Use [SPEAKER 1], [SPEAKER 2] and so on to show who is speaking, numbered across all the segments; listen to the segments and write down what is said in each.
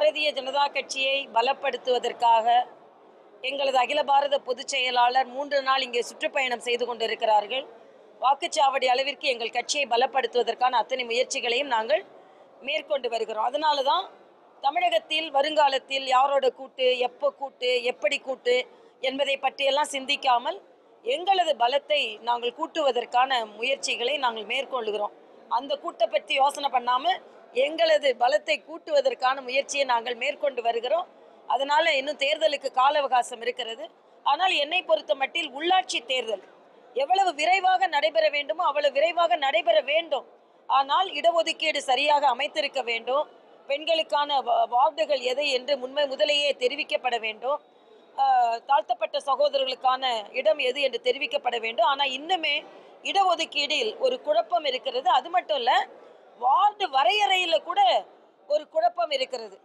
[SPEAKER 1] பாரதிய ஜனதா கட்சியை பலப்படுத்துவதற்காக எங்களது அகில பாரத பொதுச் செயலாளர் 3 நாள் இங்கே சுற்றுப்பயணம் செய்து கொண்டிருக்கிறார்கள். வாக்குச்சாவடி அளவிற்கு எங்கள் கட்சியை பலப்படுத்துவதற்கான அத்தனை முயற்சிகளையும் நாங்கள் மேற்கொண்டு வருகிறோம். அதனால தான் தமிழகத்தில் வருங்காலத்தில் யாரோட கூட்டு, எப்போ கூட்டு, எப்படி கூட்டு என்பதை பற்றியெல்லாம் சிந்திக்காமல் எங்களது பலத்தை நாங்கள் கூட்டுவதற்கான முயற்சிகளை நாங்கள் மேற்கொள்கிறோம். அந்த கூட்டை பற்றி யோசனை பண்ணாமல் எங்களது பலத்தை கூட்டுவதற்கான முயற்சியை நாங்கள் மேற்கொண்டு வருகிறோம். அதனால் இன்னும் தேர்தலுக்கு கால அவகாசம் இருக்கிறது. ஆனால் என்னை பொறுத்த மட்டில் உள்ளாட்சி தேர்தல் எவ்வளவு விரைவாக நடைபெற வேண்டுமோ அவ்வளவு விரைவாக நடைபெற வேண்டும். ஆனால் இடஒதுக்கீடு சரியாக அமைத்திருக்க வேண்டும். பெண்களுக்கான வார்டுகள் எதை என்று முதலேயே தெரிவிக்கப்பட வேண்டும். தாழ்த்தப்பட்ட சகோதரர்களுக்கான இடம் எது என்று தெரிவிக்கப்பட வேண்டும். ஆனால் இன்னுமே இடஒதுக்கீடில் ஒரு குழப்பம் இருக்கிறது. அது மட்டும் இல்லை, வார்டு வரையறையில் கூட ஒரு குழப்பம் இருக்கிறது.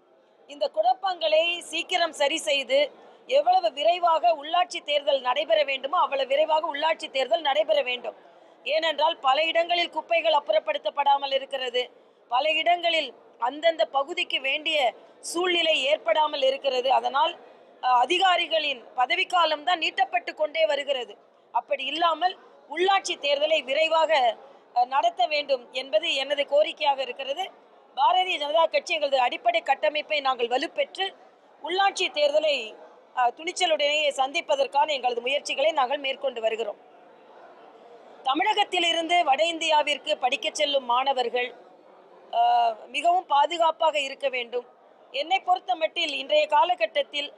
[SPEAKER 1] இந்த குழப்பங்களை சீக்கிரம் சரி செய்து எவ்வளவு விரைவாக உள்ளாட்சி தேர்தல் நடைபெற வேண்டுமோ அவ்வளவு விரைவாக உள்ளாட்சி தேர்தல் நடைபெற வேண்டும். ஏனென்றால் பல இடங்களில் குப்பைகள் அப்புறப்படுத்தப்படாமல் இருக்கிறது. பல இடங்களில் அந்தந்த பகுதிக்கு வேண்டிய சூழ்நிலை ஏற்படாமல் இருக்கிறது. அதனால் அதிகாரிகளின் பதவிக்காலம் தான் நீட்டப்பட்டு கொண்டே வருகிறது. அப்படி இல்லாமல் உள்ளாட்சி தேர்தலை விரைவாக நடத்த வேண்டும் என்பது எனது கோரிக்கையாக இருக்கிறது. பாரதிய ஜனதா கட்சி எங்களது அடிப்படை கட்டமைப்பை நாங்கள் வலுப்பெற்று உள்ளாட்சி தேர்தலை துணிச்சலுடனேயே சந்திப்பதற்கான எங்களது முயற்சிகளை நாங்கள் மேற்கொண்டு வருகிறோம். தமிழகத்திலிருந்து வட இந்தியாவிற்கு படிக்க செல்லும் மாணவர்கள் மிகவும் பாதுகாப்பாக இருக்க வேண்டும். என்னை பொறுத்த மட்டில் இன்றைய காலகட்டத்தில்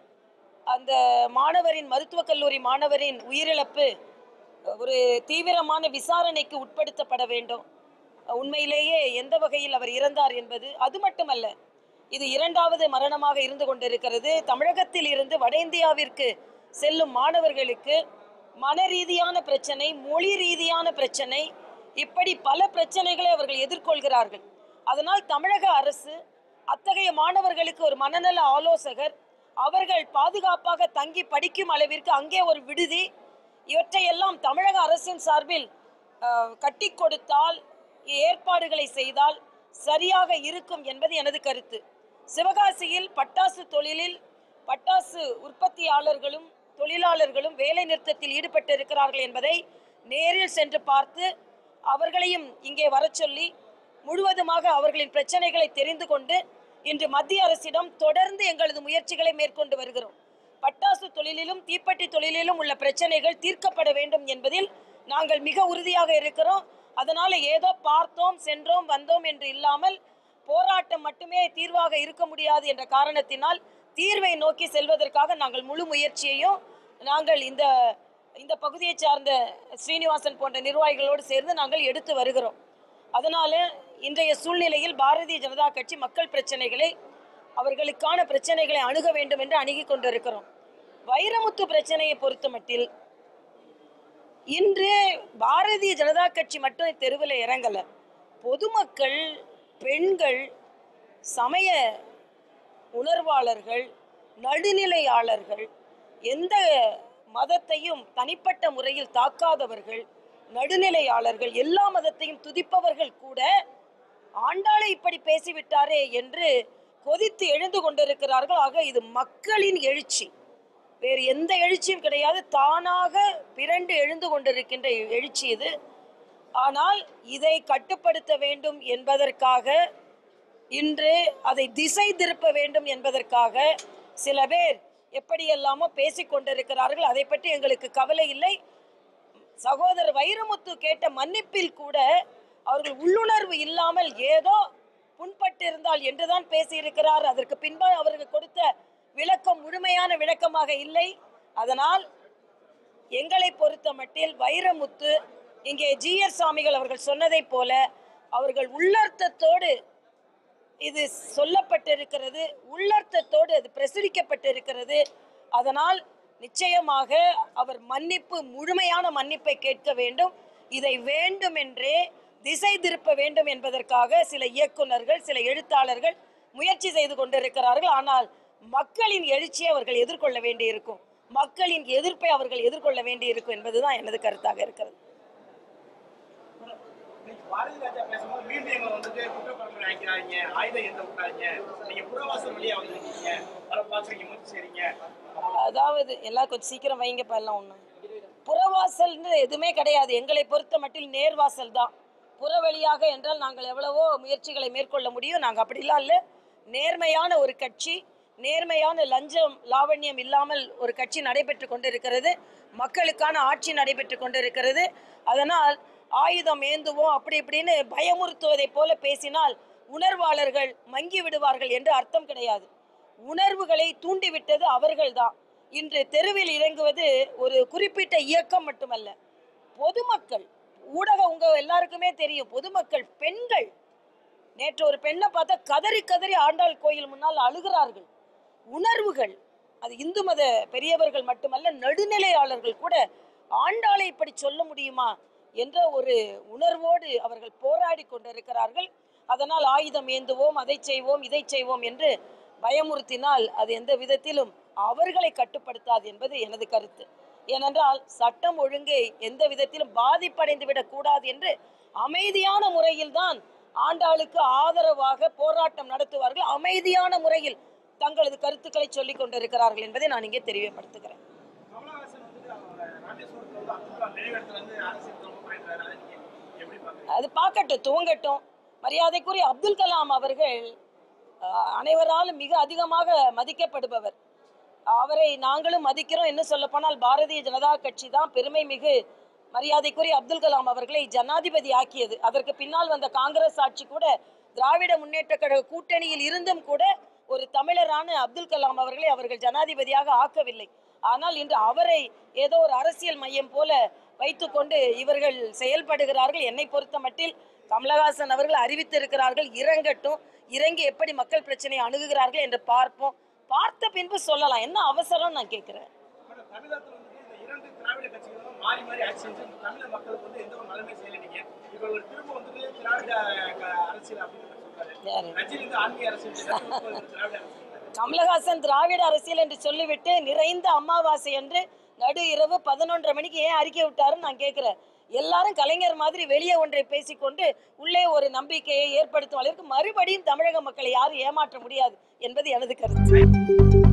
[SPEAKER 1] அந்த மாணவரின் மருத்துவக் கல்லூரி மாணவரின் உயிரிழப்பு ஒரு தீவிரமான விசாரணைக்கு உட்படுத்தப்பட வேண்டும். உண்மையிலேயே எந்த வகையில் அவர் இறந்தார் என்பது. அது மட்டுமல்ல, இது 2வது மரணமாக இருந்து கொண்டிருக்கிறது. தமிழகத்தில் இருந்து வட இந்தியாவிற்கு செல்லும் மாணவர்களுக்கு மன ரீதியான பிரச்சனை, மொழி ரீதியான பிரச்சனை, இப்படி பல பிரச்சனைகளை அவர்கள் எதிர்கொள்கிறார்கள். அதனால் தமிழக அரசு அத்தகைய மாணவர்களுக்கு ஒரு மனநல ஆலோசகர், அவர்கள் பாதுகாப்பாக தங்கி படிக்கும் அளவிற்கு அங்கே ஒரு விடுதி, இவற்றையெல்லாம் தமிழக அரசின் சார்பில் கட்டி கொடுத்தால், ஏற்பாடுகளை செய்தால் சரியாக இருக்கும் என்பது எனது கருத்து. சிவகாசியில் பட்டாசு தொழிலில் பட்டாசு உற்பத்தியாளர்களும் தொழிலாளர்களும் வேலை நிறுத்தத்தில் ஈடுபட்டு இருக்கிறார்கள் என்பதை நேரில் சென்று பார்த்து அவர்களையும் இங்கே வர சொல்லி முழுவதுமாக அவர்களின் பிரச்சனைகளை தெரிந்து கொண்டு இன்று மத்திய அரசிடம் தொடர்ந்து எங்களது முயற்சிகளை மேற்கொண்டு வருகிறோம். பட்டாசு தொழிலிலும் தீப்பெட்டி தொழிலிலும் உள்ள பிரச்சனைகள் தீர்க்கப்பட வேண்டும் என்பதில் நாங்கள் மிக உறுதியாக இருக்கிறோம். அதனால ஏதோ பார்த்தோம், சென்றோம், வந்தோம் என்று இல்லாமல் போராட்டம் மட்டுமே தீர்வாக இருக்க முடியாது என்ற காரணத்தினால் தீர்வை நோக்கி செல்வதற்காக நாங்கள் முழு முயற்சியையும் நாங்கள் இந்த பகுதியை சார்ந்த ஸ்ரீனிவாசன் போன்ற நிர்வாகிகளோடு சேர்ந்து நாங்கள் எடுத்து வருகிறோம். அதனால இன்றைய சூழ்நிலையில் பாரதிய ஜனதா கட்சி மக்கள் பிரச்சனைகளை, அவர்களுக்கான பிரச்சனைகளை அணுக வேண்டும் என்று அணுகி கொண்டிருக்கிறோம். வைரமுத்து பிரச்சனையை பொறுத்த மட்டில் இன்று பாரதிய ஜனதா கட்சி மட்டும் தெருவில் இறங்கல. பொதுமக்கள், பெண்கள், சமய உணர்வாளர்கள், நடுநிலையாளர்கள், எந்த மதத்தையும் தனிப்பட்ட முறையில் தாக்காதவர்கள், நடுநிலையாளர்கள், எல்லா மதத்தையும் துதிப்பவர்கள் கூட ஆண்டாளை இப்படி பேசிவிட்டாரே என்று கொதித்து எழுந்து கொண்டிருக்கிறார்கள். ஆக இது மக்களின் எழுச்சி, வேறு எந்த எழுச்சியும் கிடையாது. தானாக பிறண்டு எழுந்து கொண்டிருக்கின்ற எழுச்சி இது. ஆனால் இதை கட்டுப்படுத்த வேண்டும் என்பதற்காக, இன்று அதை திசை திருப்ப வேண்டும் என்பதற்காக சில பேர் எப்படியெல்லாமோ பேசிக்கொண்டிருக்கிறார்கள். அதை பற்றி எங்களுக்கு கவலை இல்லை. சகோதரர் வைரமுத்து கேட்ட மன்னிப்பில் கூட அவர்கள் உள்ளுணர்வு இல்லாமல் ஏதோ புண்பட்டு இருந்தால் என்றுதான் பேசியிருக்கிறார். அதற்கு பின்பாக அவர்கள் கொடுத்த விளக்கம் முழுமையான விளக்கமாக இல்லை. அதனால் எங்களை பொறுத்த மட்டில் வைரமுத்து இங்கே ஜிஆர் சாமிகள் அவர்கள் சொன்னதை போல அவர்கள் உள்ளர்த்தத்தோடு இது சொல்லப்பட்டிருக்கிறது, உள்ளர்த்தத்தோடு அது பிரசுரிக்கப்பட்டிருக்கிறது. அதனால் நிச்சயமாக அவர் மன்னிப்பு, முழுமையான மன்னிப்பை கேட்க வேண்டும். இதை வேண்டுமென்றே திசை திருப்ப வேண்டும் என்பதற்காக சில இயக்குநர்கள், சில எழுத்தாளர்கள் முயற்சி செய்து கொண்டிருக்கிறார்கள். ஆனால் மக்களின் எழுச்சியை அவர்கள் எதிர்கொள்ள வேண்டியிருக்கும், மக்களின் எதிர்ப்பை அவர்கள் எதிர்கொள்ள வேண்டியிருக்கும் என்பதுதான் எனது கருத்தாக இருக்கிறது.
[SPEAKER 2] பாரதி ராஜா பேசும்போது மீண்டும் எங்களை வந்துட்டு குற்றப்பரம்பரை ஆக்கிறாங்க, ஆயுதம் ஏற்ற விட்டாங்க, நீங்க புறவாசல் வழியா வந்துருக்கீங்க, பல பாசங்க முயற்சி செய்றீங்க.
[SPEAKER 1] அதாவது எல்லாம் கொஞ்சம் சீக்கிரம் வைங்கப்பா. எல்லாம் ஒண்ணு புறவாசல்னு எதுவுமே கிடையாது. எங்களை பொறுத்த மட்டில் நேர்வாசல் தான். புற வழியாக என்றால் நாங்கள் எவ்வளவோ முயற்சிகளை மேற்கொள்ள முடியும். நாங்கள் அப்படிலாம் இல்லை. நேர்மையான ஒரு கட்சி, நேர்மையான லஞ்சம் லாவண்யம் இல்லாமல் ஒரு கட்சி நடைபெற்று கொண்டிருக்கிறது. மக்களுக்கான ஆட்சி நடைபெற்று கொண்டிருக்கிறது. அதனால் ஆயுதம் ஏந்துவோம் அப்படி இப்படின்னு பயமுறுத்துவதை போல பேசினால் உணர்வாளர்கள் மங்கி விடுவார்கள் என்று அர்த்தம் கிடையாது. உணர்வுகளை தூண்டிவிட்டது அவர்கள்தான். இன்று தெருவில் இறங்குவது ஒரு குறிப்பிட்ட இயக்கம் மட்டுமல்ல, பொதுமக்கள். ஊடகம் உங்க எல்லாருக்குமே தெரியும், பொதுமக்கள், பெண்கள். நேற்று ஒரு பெண்ணை பார்த்தா கதறி கதறி ஆண்டாள் கோயில் முன்னால் அழுகிறார்கள். உணர்வுகள். அது இந்து மத பெரியவர்கள் மட்டுமல்ல, நடுநிலையாளர்கள் கூட ஆண்டாளை இப்படி சொல்ல முடியுமா என்ற ஒரு உணர்வோடு அவர்கள் போராடி கொண்டிருக்கிறார்கள். அதனால் ஆயுதம் ஏந்துவோம், அதை செய்வோம், இதை செய்வோம் என்று பயமுறுத்தினால் அது எந்த விதத்திலும் அவர்களை கட்டுப்படுத்தாது என்பது எனது கருத்து. ஏனென்றால் சட்டம் ஒழுங்கை எந்த விதத்திலும் பாதிப்படைந்து விடக்கூடாது என்று அமைதியான முறையில் தான் ஆண்டாளுக்கு ஆதரவாக போராட்டம் நடத்துவார்கள். அமைதியான முறையில் தங்களது கருத்துக்களை சொல்லிக் கொண்டிருக்கிறார்கள் என்பதை நான் இங்கே தெரியப்படுத்துகிறேன். அது பார்க்கட்டும், துவங்கட்டும். மரியாதைக்குரிய அப்துல் கலாம் அவர்கள் அனைவராலும் மிக அதிகமாக மதிக்கப்படுபவர். அவரை நாங்களும் மதிக்கிறோம். என்ன சொல்ல போனால் பாரதிய ஜனதா கட்சி தான் பெருமை மிகு மரியாதைக்குரிய அப்துல் கலாம் அவர்களை ஜனாதிபதி ஆக்கியது. அதற்கு பின்னால் வந்த காங்கிரஸ் ஆட்சி கூட திராவிட முன்னேற்ற கழக கூட்டணியில் இருந்தும் கூட ஒரு தமிழரான அப்துல் கலாம் அவர்களை அவர்கள் ஜனாதிபதியாக ஆக்கவில்லை. ஆனால் இன்று அவரை ஏதோ ஒரு அரசியல் மையம் போல வைத்துக்கொண்டு இவர்கள் செயல்படுகிறார்கள். என்னை பொறுத்த மட்டில் கமலஹாசன் அவர்கள் அறிவித்திருக்கிறார்கள், இறங்கட்டும். இறங்கி எப்படி மக்கள் பிரச்சனையை அணுகுகிறார்கள் என்று பார்ப்போம். பார்த்த பின்பு சொல்லலாம். என்ன அவசரம் நான் கேட்கிறேன். கமலஹாசன் திராவிட அரசியல் என்று சொல்லிவிட்டு நிறைந்த அமாவாசை என்று நடு இரவு 11:30 மணிக்கு ஏன் அறிக்கை விட்டாருன்னு நான் கேட்கிறேன். எல்லாரும் கலைஞர் மாதிரி வெளியே ஒன்றை பேசிக்கொண்டு உள்ளே ஒரு நம்பிக்கையை ஏற்படுத்தும் அளவிற்கு மறுபடியும் தமிழக மக்களை யாரும் ஏமாற்ற முடியாது என்பது எனது கருத்து.